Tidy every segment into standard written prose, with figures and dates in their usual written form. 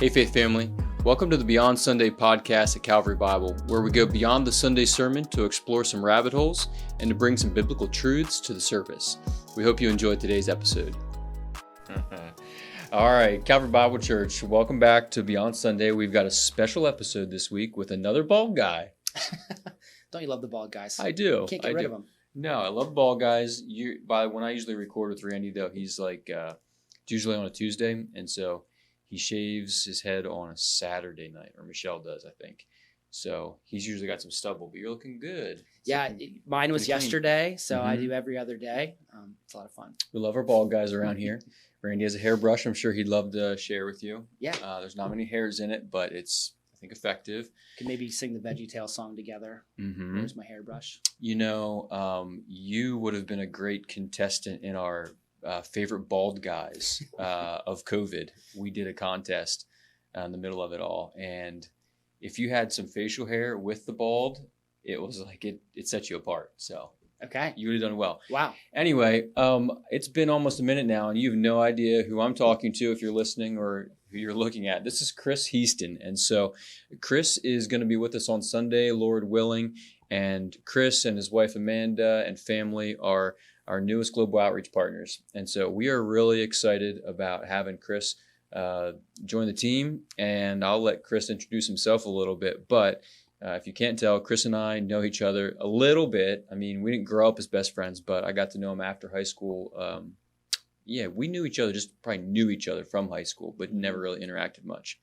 Hey Faith Family, welcome to the Beyond Sunday podcast at Calvary Bible, where we go beyond the Sunday sermon to explore some rabbit holes and to bring some biblical truths to the surface. We hope you enjoyed today's episode. All right, Calvary Bible Church, welcome back to Beyond Sunday. We've got a special episode this week with another bald guy. Don't you love the bald guys? I do. Can't get rid of them. No, I love bald guys. When I usually record with Randy, though, he's like, it's usually on a Tuesday, and so he shaves his head on a Saturday night, or Michelle does, I think. So he's usually got some stubble, but you're looking good. Mine was yesterday, so Mm-hmm. I do every other day. It's a lot of fun. We love our bald guys around here. Randy has a hairbrush I'm sure he'd love to share with you. Yeah. There's not many hairs in it, but it's, I think, effective. Could maybe sing the VeggieTale song together. Mm-hmm. Where's my hairbrush? You know, you would have been a great contestant in our favorite bald guys of COVID. We did a contest in the middle of it all, and if you had some facial hair with the bald, it was like it set you apart. So Okay. you would have done well. Wow. Anyway, it's been almost a minute now, and you have no idea who I'm talking to if you're listening or who you're looking at. This is Chris Heaston, and so Chris is going to be with us on Sunday, Lord willing, and Chris and his wife Amanda and family are our newest global outreach partners. And so we are really excited about having Chris join the team, and I'll let Chris introduce himself a little bit. But if you can't tell, Chris and I know each other a little bit. I mean, we didn't grow up as best friends, but I got to know him after high school. We knew each other, just probably knew each other from high school, but never really interacted much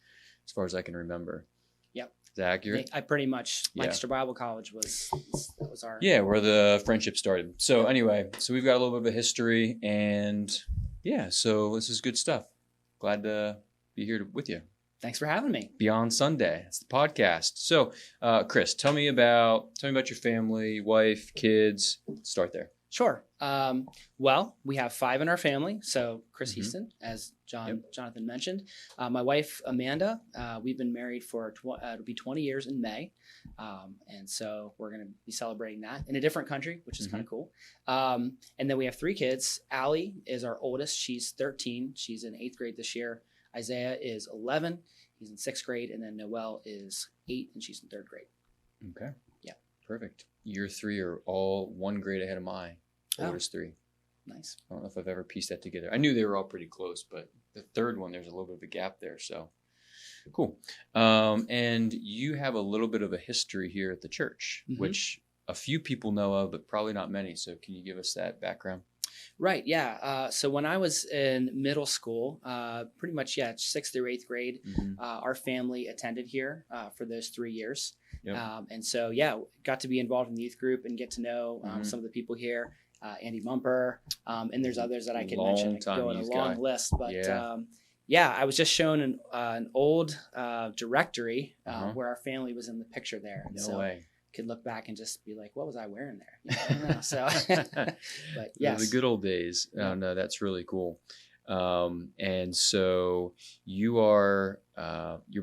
as far as I can remember. Yep. Is that accurate? I pretty much, Yeah. Lancaster Bible College was our... Yeah, where the friendship started. So anyway, so we've got a little bit of a history, and yeah, so this is good stuff. Glad to be here with you. Thanks for having me. Beyond Sunday, it's the podcast. So, Chris, tell me about your family, wife, kids. Let's start there. Sure. Well, we have 5 in our family. So Chris Mm-hmm. Heaston, as Jonathan mentioned. My wife, Amanda, we've been married for, it'll be 20 years in May. And so we're going to be celebrating that in a different country, which is kind of cool. And then we have 3 kids. Allie is our oldest. She's 13. She's in 8th grade this year. Isaiah is 11. He's in 6th grade. And then Noelle is 8, and she's in 3rd grade. Okay. Yeah. Perfect. Your 3 are all 1 grade ahead of my oldest 3. Nice. I don't know if I've ever pieced that together. I knew they were all pretty close, but the 3rd one, there's a little bit of a gap there. So cool. And you have a little bit of a history here at the church, which a few people know of, but probably not many. So can you give us that background? Right. Yeah. So when I was in middle school, pretty much, 6th through 8th grade, our family attended here for those 3 years. Yep. And so, got to be involved in the youth group and get to know some of the people here, Andy Mumper, and there's others that I could mention. I could go in a long list, but I was just shown an old directory where our family was in the picture there. And No way. Could look back and just be like, what was I wearing there? I don't know. So, but yes. The good old days. Yeah. No, that's really cool. And so you're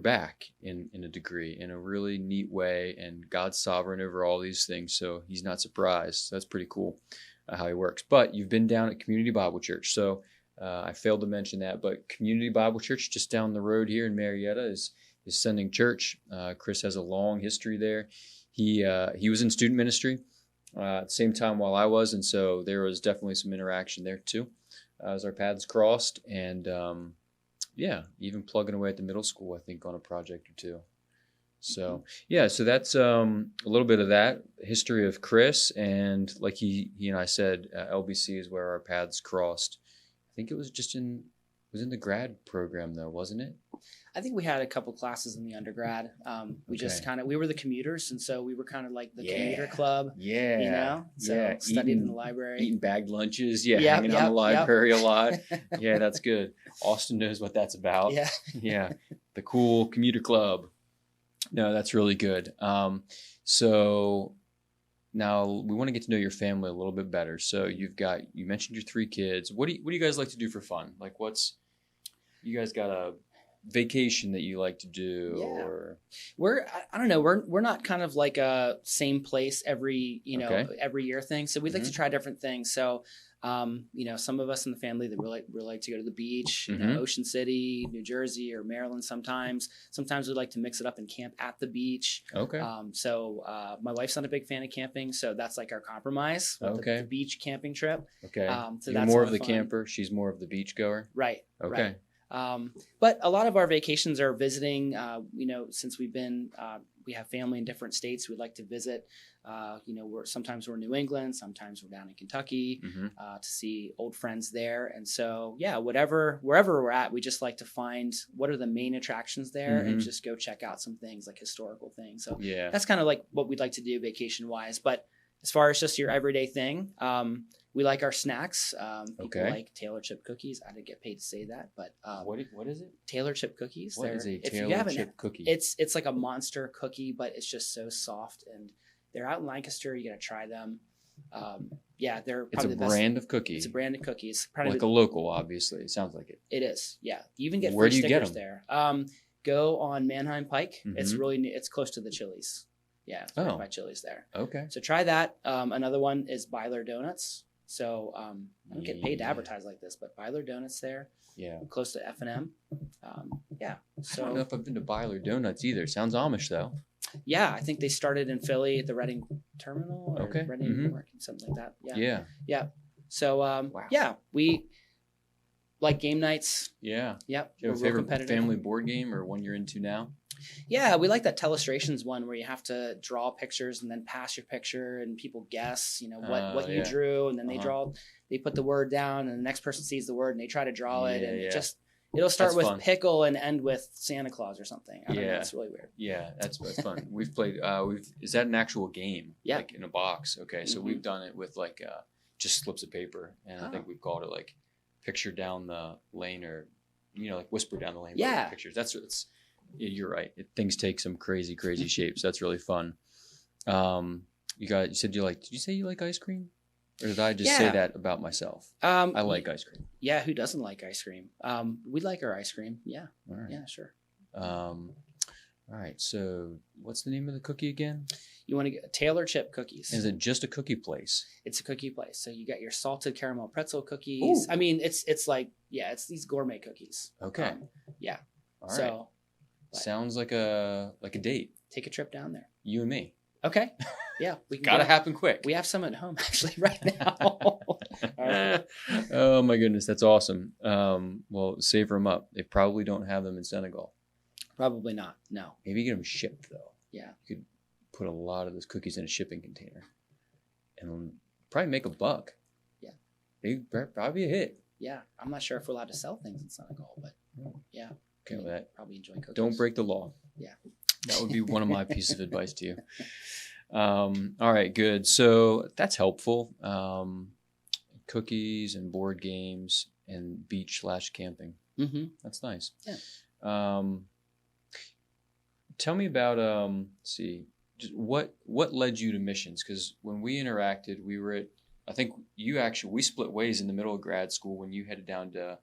back in a degree in a really neat way, and God's sovereign over all these things. So he's not surprised. So that's pretty cool how he works. But you've been down at Community Bible Church. So I failed to mention that, but Community Bible Church just down the road here in Marietta is sending church. Chris has a long history there. He was in student ministry at the same time while I was, and so there was definitely some interaction there too as our paths crossed. And even plugging away at the middle school, I think, on a project or 2. So so that's a little bit of that history of Chris, and like he and I said, LBC is where our paths crossed. I think it was in the grad program though, wasn't it? I think we had a couple classes in the undergrad. We were the commuters, and so we were kind of like the commuter club. Yeah. Studied in the library. Eating bagged lunches. Hanging out in the library a lot. Yeah, that's good. Austin knows what that's about. Yeah. The cool commuter club. No, that's really good. So now we want to get to know your family a little bit better. So you mentioned your 3 kids. What do you guys like to do for fun? Like you guys got a vacation that you like to do? Or I don't know, we're not kind of like a same place every year thing. So we'd like to try different things. So Some of us in the family that really like to go to the beach, Mhm. Ocean City, New Jersey, or Maryland. Sometimes we like to mix it up and camp at the beach. Okay. My wife's not a big fan of camping, so that's like our compromise with Okay. the beach camping trip. Okay. So You're that's more a of lot the of fun. camper. She's more of the beach goer. Right. Okay. Right. But a lot of our vacations are visiting. Since we have family in different states, we'd like to visit. Sometimes we're in New England, sometimes we're down in Kentucky Mhm. to see old friends there. And so, wherever we're at, we just like to find what are the main attractions there and Mhm. just go check out some things like historical things. So Yeah. that's kind of like what we'd like to do vacation wise. But as far as just your everyday thing, we like our snacks. People Okay. like Taylor chip cookies. I didn't get paid to say that, but What is it? Taylor chip cookies. What is a if you Taylor haven't, chip cookie? it's like a monster cookie, but it's just so soft, and they're out in Lancaster. You gotta try them. They're It's probably a the best. brand of cookie. It's a brand of cookies. Probably Like a local, obviously. It sounds like it. it is. Yeah, you even get Where free do you get stickers 'em? there. Go on Manheim Pike. It's Mhm. really it's close to the Chili's. Yeah, it's right by Chili's there. Okay. So try that. Another one is Byler Donuts. So I don't get paid to Yeah. advertise like this, but Byler Donuts there, Yeah. close to F&M. I don't So know if I've been to Byler Donuts either. Sounds Amish though. yeah, I think they started in Philly at the Reading Terminal or Okay. Reading Mhm. Market, something like that. Yeah. So Wow. we like game nights. Yeah. Yep, Do you we're have a real favorite competitive. family board game or one you're into now? Yeah, we like that Telestrations one where you have to draw pictures and then pass your picture and people guess, what you Yeah. drew, and then Uh-huh. they put the word down and the next person sees the word and they try to draw it, and Yeah. it'll start That's with fun. pickle and end with Santa Claus or something. I don't know, Yeah. it's really weird. Yeah, that's fun. We've played. Is that an actual game? Yeah. Like in a box. Okay, so Mhm. we've done it with like just slips of paper, and I think Oh. we've called it like picture down the lane, or like whisper down the lane. Yeah. Pictures. You're right. Things take some crazy shapes. That's really fun. You said did you say you like ice cream? Or did I just say Yeah. that about myself? I like ice cream. Yeah, who doesn't like ice cream? We like our ice cream. Yeah, All right. yeah, sure. All right. So what's the name of the cookie again? You want to get Taylor chip cookies. Is it just a cookie place? It's a cookie place. So you got your salted caramel pretzel cookies. Ooh. I mean, it's like, it's these gourmet cookies. Okay. Yeah. All right. So but Sounds like a date. take a trip down there. You and me. Okay. Yeah. We can Gotta go. happen quick. We have some at home actually right now. All right. Oh my goodness, that's awesome. Well, savor them up. They probably don't have them in Senegal. Probably not. No. Maybe get them shipped though. Yeah. You could put a lot of those cookies in a shipping container, and probably make $1. Yeah. They'd probably be a hit. Yeah. I'm not sure if we're allowed to sell things in Senegal, but yeah. Okay, with that. Probably enjoy cookies. Don't break the law. Yeah. That would be one of my pieces of advice to you. All right, good. So that's helpful. Cookies and board games and beach/camping. Mm-hmm. That's nice. Yeah. Tell me about let's see, just what led you to missions? Because when we interacted, we were at, I think we split ways in the middle of grad school when you headed down to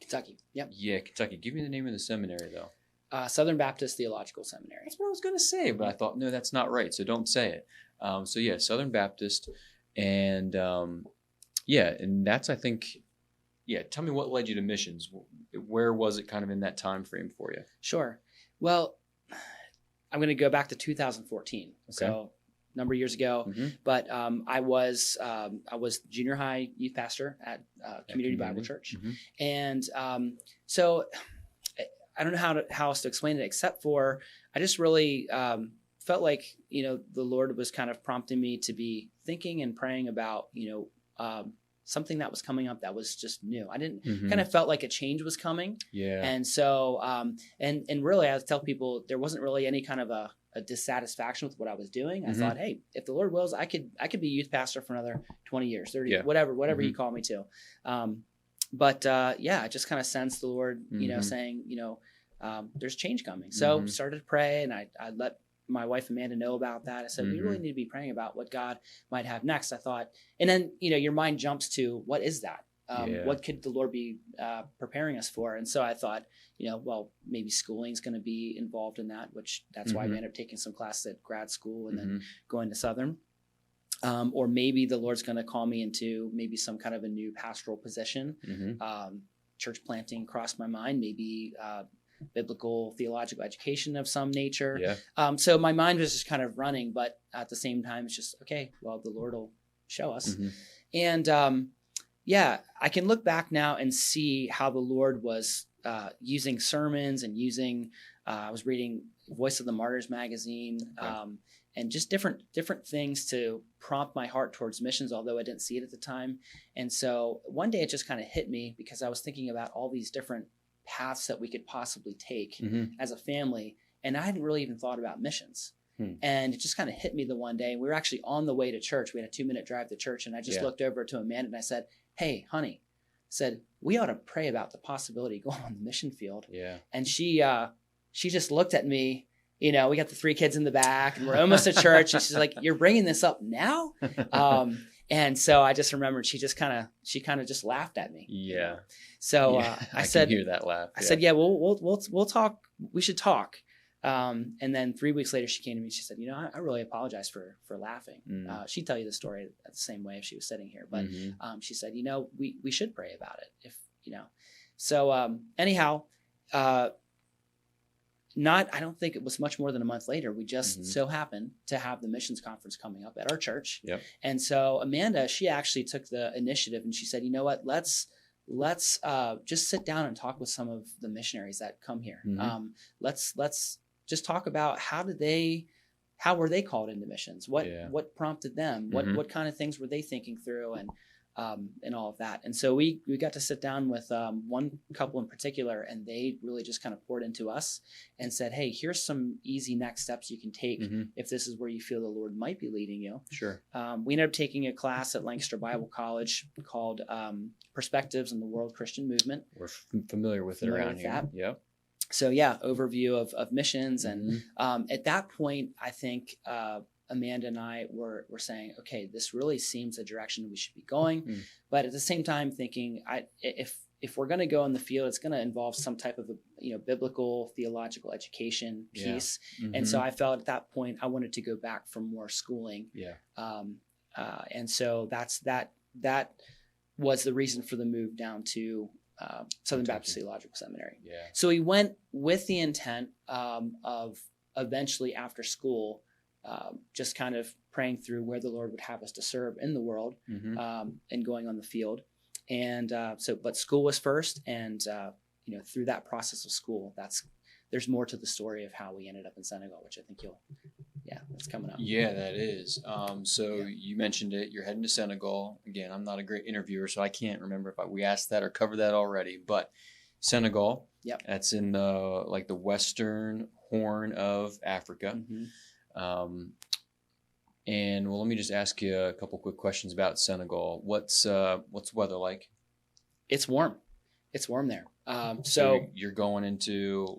Kentucky. Yep. yeah, Kentucky. Give me the name of the seminary though. Southern Baptist Theological Seminary. That's what I was gonna say, but I thought no, that's not right, so don't say it. So yeah, Southern Baptist, and and that's, I think, tell me what led you to missions. Where was it kind of in that time frame for you? Sure. Well, I'm going to go back to 2014. So a number of years ago, Mhm. but I was junior high youth pastor at Community Bible Church. Mhm. And so I don't know how else to explain it, except for I just really felt like, the Lord was kind of prompting me to be thinking and praying about, something that was coming up that was just new. I didn't Mhm. kind of felt like a change was coming. Yeah. And so, and really, I tell people there wasn't really any kind of a dissatisfaction with what I was doing. I Mhm. thought, hey, if the Lord wills, I could be youth pastor for another 20 years, 30, Yeah. whatever He Mhm. called me to. I just kind of sensed the Lord, Mhm. saying, there's change coming. So Mhm. started to pray, and I let my wife Amanda know about that. I said, we really Mhm. need to be praying about what God might have next. I thought, and then, your mind jumps to, what is that? Yeah. What could the Lord be preparing us for? And so I thought, well, maybe schooling is going to be involved in that, which that's why I Mhm. ended up taking some classes at grad school and then Mhm. going to Southern. or maybe the Lord's going to call me into maybe some kind of a new pastoral position. Church planting crossed my mind, maybe biblical theological education of some nature. Yeah. So my mind was just kind of running, but at the same time, it's just, okay, well, the Lord will show us. And I can look back now and see how the Lord was using sermons and using, I was reading Voice of the Martyrs magazine, and just different things to prompt my heart towards missions, although I didn't see it at the time. And so one day it just kind of hit me because I was thinking about all these different paths that we could possibly take as a family. And I hadn't really even thought about missions. And it just kind of hit me the one day. We were actually on the way to church. We had a 2-minute drive to church. And I just looked over to Amanda and I said, "Hey, honey," said, "we ought to pray about the possibility of going on the mission field." Yeah. And she just looked at me. You know, we got the 3 kids in the back and we're almost at church. And she's like, "You're bringing this up now?" And so I just remembered she kind of just laughed at me. Yeah. You know? So I said, can hear that laugh. I said, "Yeah, we'll talk. We should talk." And then 3 weeks later, she came to me. She said, "You know, I really apologize for laughing." She'd tell you the story the same way if she was sitting here. But she said, "You know, we should pray about it if you know." So anyhow. I don't think it was much more than a month later. We just so happened to have the missions conference coming up at our church. Yep. And so Amanda, she actually took the initiative and she said, "You know what, let's just sit down and talk with some of the missionaries that come here. Let's just talk about how were they called into missions? What prompted them? What kind of things were they thinking through and all of that?" And so we got to sit down with one couple in particular, and they really just kind of poured into us and said, "Hey, here's some easy next steps you can take if this is where you feel the Lord might be leading you." Sure. We ended up taking a class at Lancaster Bible College called Perspectives on the World Christian Movement. We're familiar with it around here. Yep. So overview of missions. And at that point, I think Amanda and I were saying, okay, this really seems the direction we should be going. But at the same time thinking, if we're going to go in the field, it's going to involve some type of biblical theological education piece. And so I felt at that point, I wanted to go back for more schooling. And so that was the reason for the move down to Southern Baptist Theological Seminary. So we went with the intent of eventually after school, just kind of praying through where the Lord would have us to serve in the world and going on the field. And but school was first. And, through that process of school, there's more to the story of how we ended up in Senegal, which I think that's coming up. Yeah, that is. You mentioned it. You're heading to Senegal. Again, I'm not a great interviewer, so I can't remember if we asked that or covered that already. But Senegal, that's in the western horn of Africa. And let me just ask you a couple quick questions about Senegal. What's the weather like? It's warm. It's warm there. So you're going into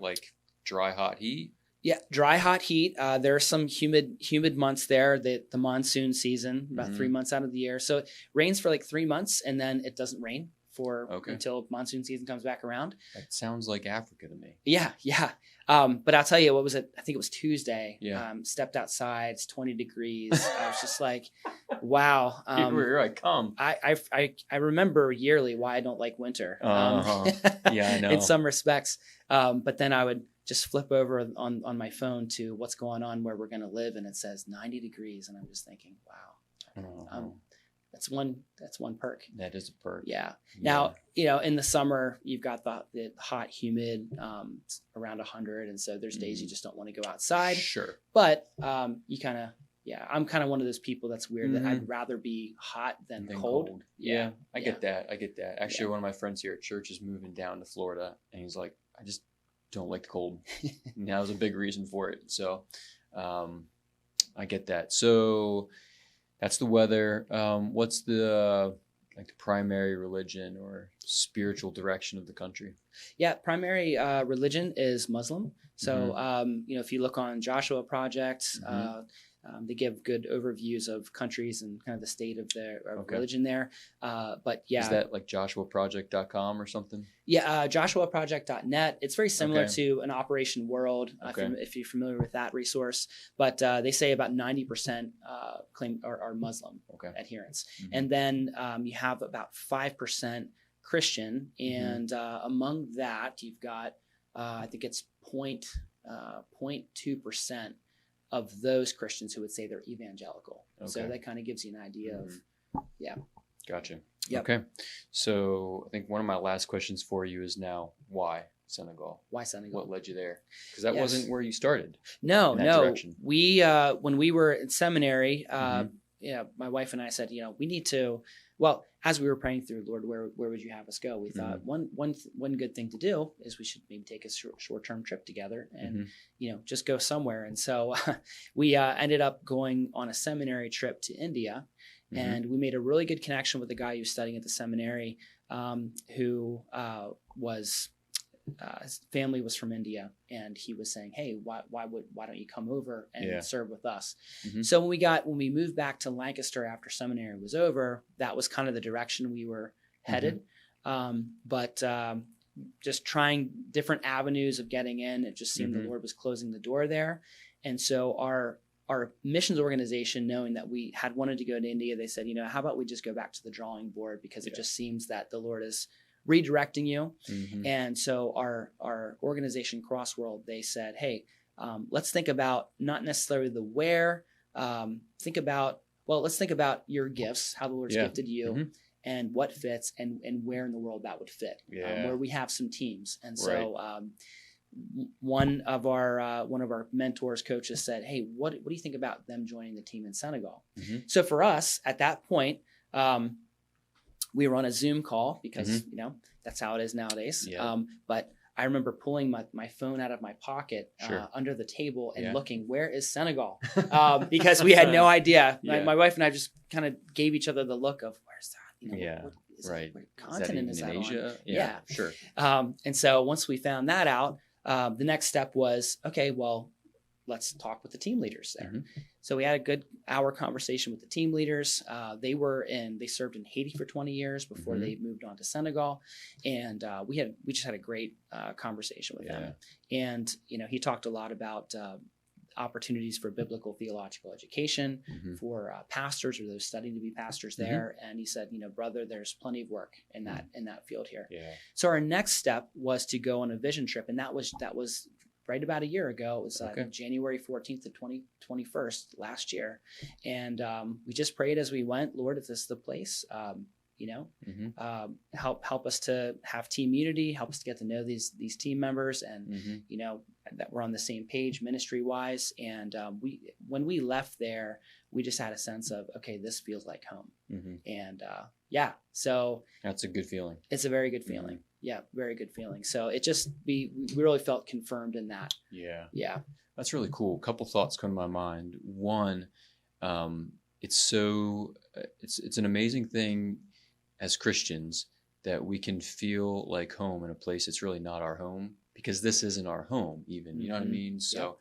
dry, hot heat? Yeah, dry, hot heat. There are some humid months there. The monsoon season, about 3 months out of the year. So it rains for 3 months, and then it doesn't rain until monsoon season comes back around. That sounds like Africa to me. Yeah. But I'll tell you, what was it? I think it was Tuesday. Stepped outside. It's 20 degrees. I was just like, wow. Here I come. I remember yearly why I don't like winter. Yeah, I know. In some respects. But then I would just flip over on my phone to what's going on where we're going to live, and it says 90 degrees, and I'm just thinking, wow. That's one perk. That is a perk. Yeah. Now, in the summer, you've got the hot, humid, around 100. And so there's days you just don't want to go outside. Sure. But you kind of, I'm kind of one of those people that's weird that I'd rather be hot than cold. Yeah. I get that. Actually, one of my friends here at church is moving down to Florida, and he's like, I just don't like the cold. And that was a big reason for it. So I get that. So that's the weather. What's the primary religion or spiritual direction of the country? Yeah, primary religion is Muslim. So, if you look on Joshua Project, they give good overviews of countries and kind of the state of their religion there. But yeah. Is that like joshuaproject.com or something? Yeah, joshuaproject.net. It's very similar to an Operation World, if you're familiar with that resource. But they say about 90% claim are Muslim adherents. And then you have about 5% Christian. And among that, you've got, I think it's 0.2% of those Christians who would say they're evangelical. So that kind of gives you an idea of, Gotcha. Yep. Okay. So I think one of my last questions for you is now, why Senegal? Why Senegal? What led you there? Because that wasn't where you started. No. Direction. We, when we were in seminary, my wife and I said, we need to, as we were praying through, Lord, where would you have us go? We thought one good thing to do is we should maybe take a short-term trip together and, just go somewhere. And so we ended up going on a seminary trip to India, and we made a really good connection with the guy who was studying at the seminary, who was his family was from India, and he was saying, "Hey, why don't you come over and serve with us?" So when we moved back to Lancaster after seminary was over, that was kind of the direction we were headed. But just trying different avenues of getting in, it just seemed the Lord was closing the door there. And so our missions organization, knowing that we had wanted to go to India, they said, how about we just go back to the drawing board, because it just seems that the Lord is redirecting you. And so our organization Crossworld, they said, hey, let's think about not necessarily the where, let's think about your gifts, how the Lord's gifted you, and what fits, and where in the world that would fit, where we have some teams. And so one of our mentors, coaches said, hey, what do you think about them joining the team in Senegal? So for us at that point, we were on a Zoom call because, that's how it is nowadays. But I remember pulling my phone out of my pocket under the table and looking, where is Senegal? Because we had no idea. My wife and I just kind of gave each other the look of, where's that? What continent is that in Asia? Yeah, sure. And so once we found that out, the next step was, okay, well, let's talk with the team leaders there. So we had a good hour conversation with the team leaders. They served in Haiti for 20 years before they moved on to Senegal. And we just had a great conversation with them. And, he talked a lot about opportunities for biblical theological education for pastors or those studying to be pastors there. And he said, brother, there's plenty of work in that field here. So our next step was to go on a vision trip. And that was right about a year ago. It was January 14th to 21st last year. And we just prayed as we went, Lord, if this is the place, help us to have team unity, help us to get to know these team members, and, that we're on the same page ministry wise. And when we left there, we just had a sense of, okay, this feels like home. And so that's a good feeling. It's a very good feeling. Yeah, very good feeling. So it just, we really felt confirmed in that. Yeah. That's really cool. A couple thoughts come to my mind. One, it's an amazing thing as Christians that we can feel like home in a place that's really not our home, because this isn't our home even, you know what I mean? So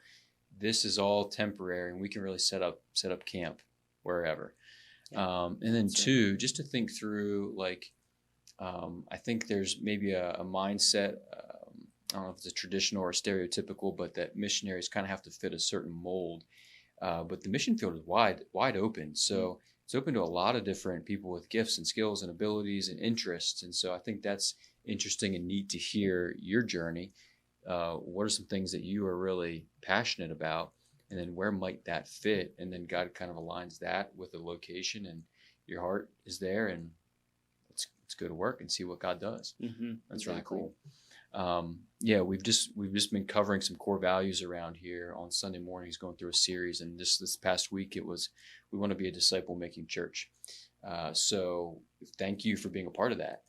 this is all temporary, and we can really set up camp wherever. And then two, just to think through, like, I think there's maybe a mindset, I don't know if it's a traditional or stereotypical, but that missionaries kind of have to fit a certain mold. But the mission field is wide open. So it's open to a lot of different people with gifts and skills and abilities and interests. And so I think that's interesting and neat to hear your journey. What are some things that you are really passionate about? And then where might that fit? And then God kind of aligns that with the location, and your heart is there, and let's go to work and see what God does. That's really cool. We've just been covering some core values around here on Sunday mornings, going through a series, and this past week we want to be a disciple making church. So thank you for being a part of that.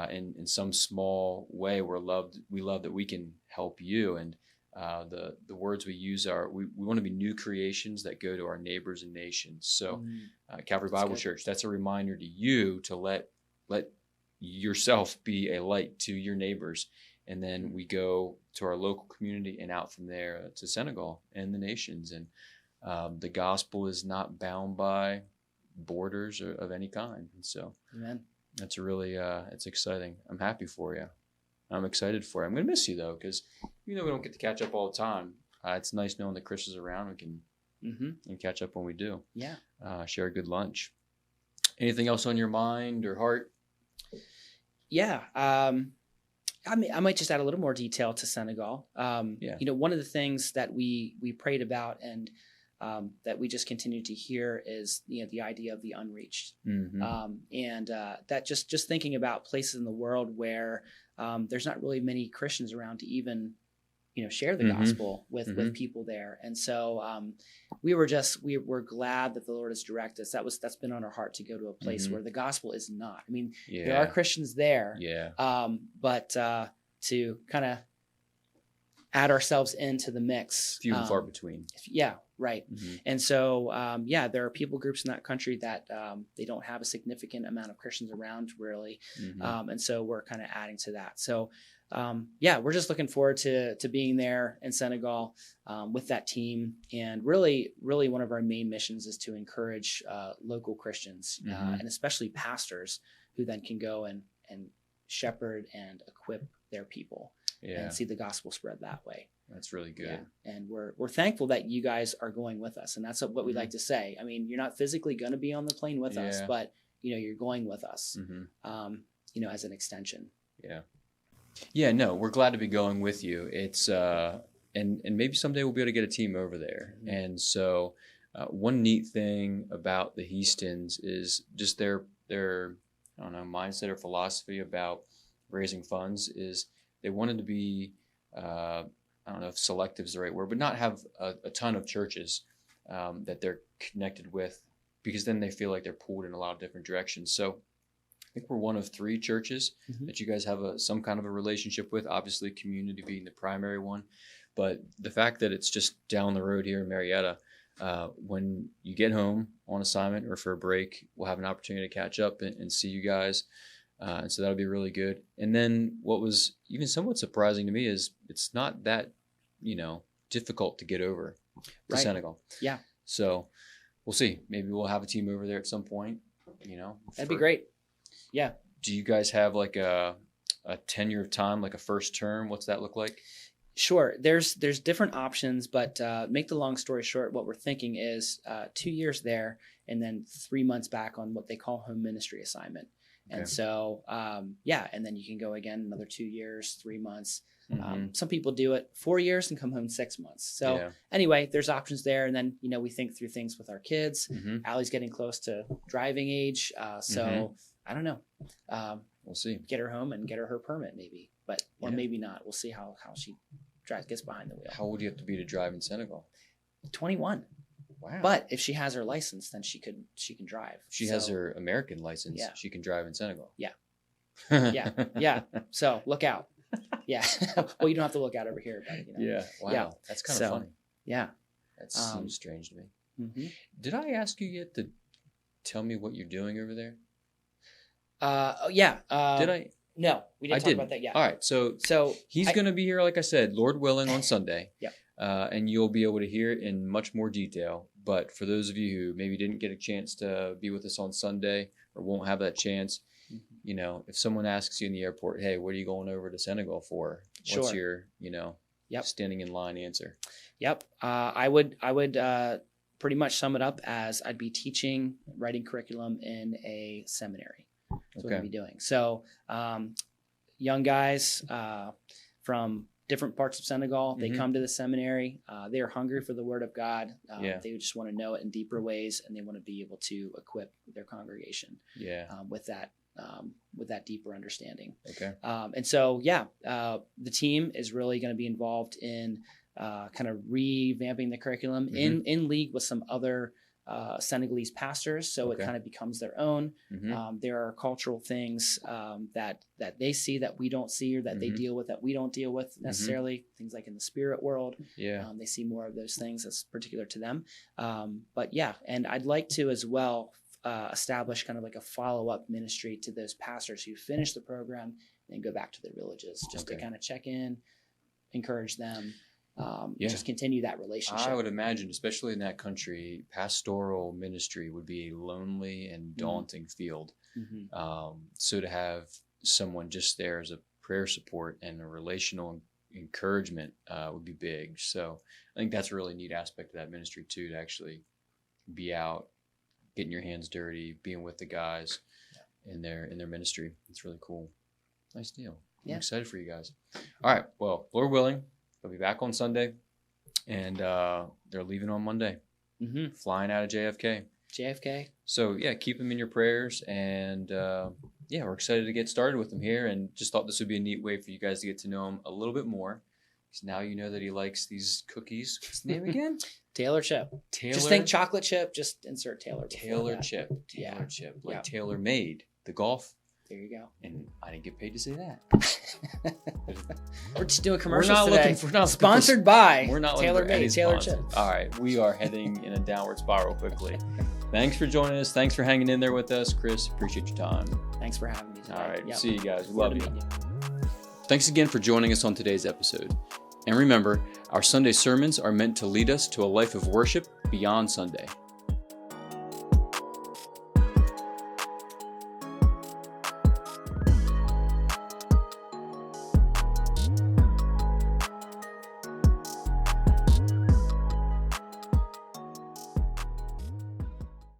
In some small way, we love that we can help you. And the words we use are, we want to be new creations that go to our neighbors and nations. So Calvary Bible Church, that's a reminder to you to let yourself be a light to your neighbors. And then we go to our local community and out from there to Senegal and the nations. And the gospel is not bound by borders of any kind. And so Amen. that's really, it's exciting. I'm happy for you. I'm excited for you. I'm going to miss you, though, because even though we don't get to catch up all the time, it's nice knowing that Chris is around. We can and catch up when we do. Yeah. Share a good lunch. Anything else on your mind or heart? Yeah. I might just add a little more detail to Senegal. One of the things that we prayed about and that we just continue to hear is the idea of the unreached, and that just thinking about places in the world where there's not really many Christians around to even share the gospel with people there. And so we were glad that the Lord has directed us. That's been on our heart to go to a place where the gospel is not. I mean, there are Christians there, but to kind of add ourselves into the mix. Few and far between. Yeah, right. And so, there are people groups in that country that they don't have a significant amount of Christians around, really. And so we're kind of adding to that. So, we're just looking forward to being there in Senegal with that team. And really, really one of our main missions is to encourage local Christians and especially pastors who then can go and shepherd and equip their people and see the gospel spread that way. That's really good. Yeah. And we're thankful that you guys are going with us. And that's what we like to say. I mean, you're not physically going to be on the plane with us, but you're going with us, as an extension. Yeah. Yeah, no, we're glad to be going with you. It's and maybe someday we'll be able to get a team over there. And so one neat thing about the Heastons is just their I don't know, mindset or philosophy about raising funds is they wanted to be I don't know if selective is the right word, but not have a ton of churches that they're connected with, because then they feel like they're pulled in a lot of different directions. So I think we're one of 3 churches that you guys have some kind of a relationship with, obviously community being the primary one. But the fact that it's just down the road here in Marietta, when you get home on assignment or for a break, we'll have an opportunity to catch up and see you guys. And so that'll be really good. And then what was even somewhat surprising to me is it's not that, difficult to get over to Senegal. Yeah. So we'll see. Maybe we'll have a team over there at some point, That'd be great. Yeah. Do you guys have like a tenure of time, like a first term? What's that look like? Sure. There's different options, but make the long story short, what we're thinking is 2 years there and then 3 months back on what they call home ministry assignment. Okay. And so, and then you can go again another 2 years, 3 months. Some people do it 4 years and come home 6 months. So anyway, there's options there. And then, we think through things with our kids. Allie's getting close to driving age. So I don't know. We'll see. Get her home and get her permit maybe, or maybe not. We'll see how she gets behind the wheel. How old do you have to be to drive in Senegal? 21. Wow. But if she has her license, then she can drive. She has her American license. Yeah. She can drive in Senegal. Yeah. Yeah. So look out. Yeah. Well, you don't have to look out over here, but Yeah. Wow. Yeah. That's kind of funny. Yeah. That seems strange to me. Did I ask you yet to tell me what you're doing over there? Yeah. Did I? No, we didn't talk about that yet. All right. So he's going to be here, like I said, Lord willing, on Sunday. Yeah. And you'll be able to hear it in much more detail. But for those of you who maybe didn't get a chance to be with us on Sunday or won't have that chance, if someone asks you in the airport, hey, what are you going over to Senegal for? What's your, standing in line answer? Yep. I would pretty much sum it up as I'd be teaching writing curriculum in a seminary. That's what I'd be doing. So young guys from different parts of Senegal, they come to the seminary. They are hungry for the word of God. They just want to know it in deeper ways, and they want to be able to equip their congregation with that deeper understanding. Okay. And so, the team is really going to be involved in kind of revamping the curriculum in league with some other Senegalese pastors, so it kind of becomes their own. There are cultural things that they see that we don't see, or that they deal with that we don't deal with necessarily. Things like in the spirit world, they see more of those things that's particular to them. And I'd like to as well establish kind of like a follow-up ministry to those pastors who finish the program and go back to their villages, just to kind of check in, encourage them, just continue that relationship. I would imagine, especially in that country, pastoral ministry would be a lonely and daunting field. So to have someone just there as a prayer support and a relational encouragement would be big. So I think that's a really neat aspect of that ministry too, to actually be out, getting your hands dirty, being with the guys in their ministry. It's really cool. Nice deal. I'm excited for you guys. All right. Well, Lord willing, they'll be back on Sunday, and they're leaving on Monday, flying out of JFK. So keep them in your prayers, and we're excited to get started with them here, and just thought this would be a neat way for you guys to get to know him a little bit more. Because now you know that he likes these cookies. What's the name again? Taylor Chip. Just think chocolate chip. Just insert Taylor. Taylor Chip. Like Taylor Made, the golf. There you go. And I didn't get paid to say that. We're just doing commercials today. Sponsored by Taylor Made, Taylor Chip. All right, we are heading in a downward spiral quickly. Thanks for joining us. Thanks for hanging in there with us, Chris. Appreciate your time. Thanks for having me today. All right, see you guys. Love you. Thanks again for joining us on today's episode. And remember, our Sunday sermons are meant to lead us to a life of worship beyond Sunday.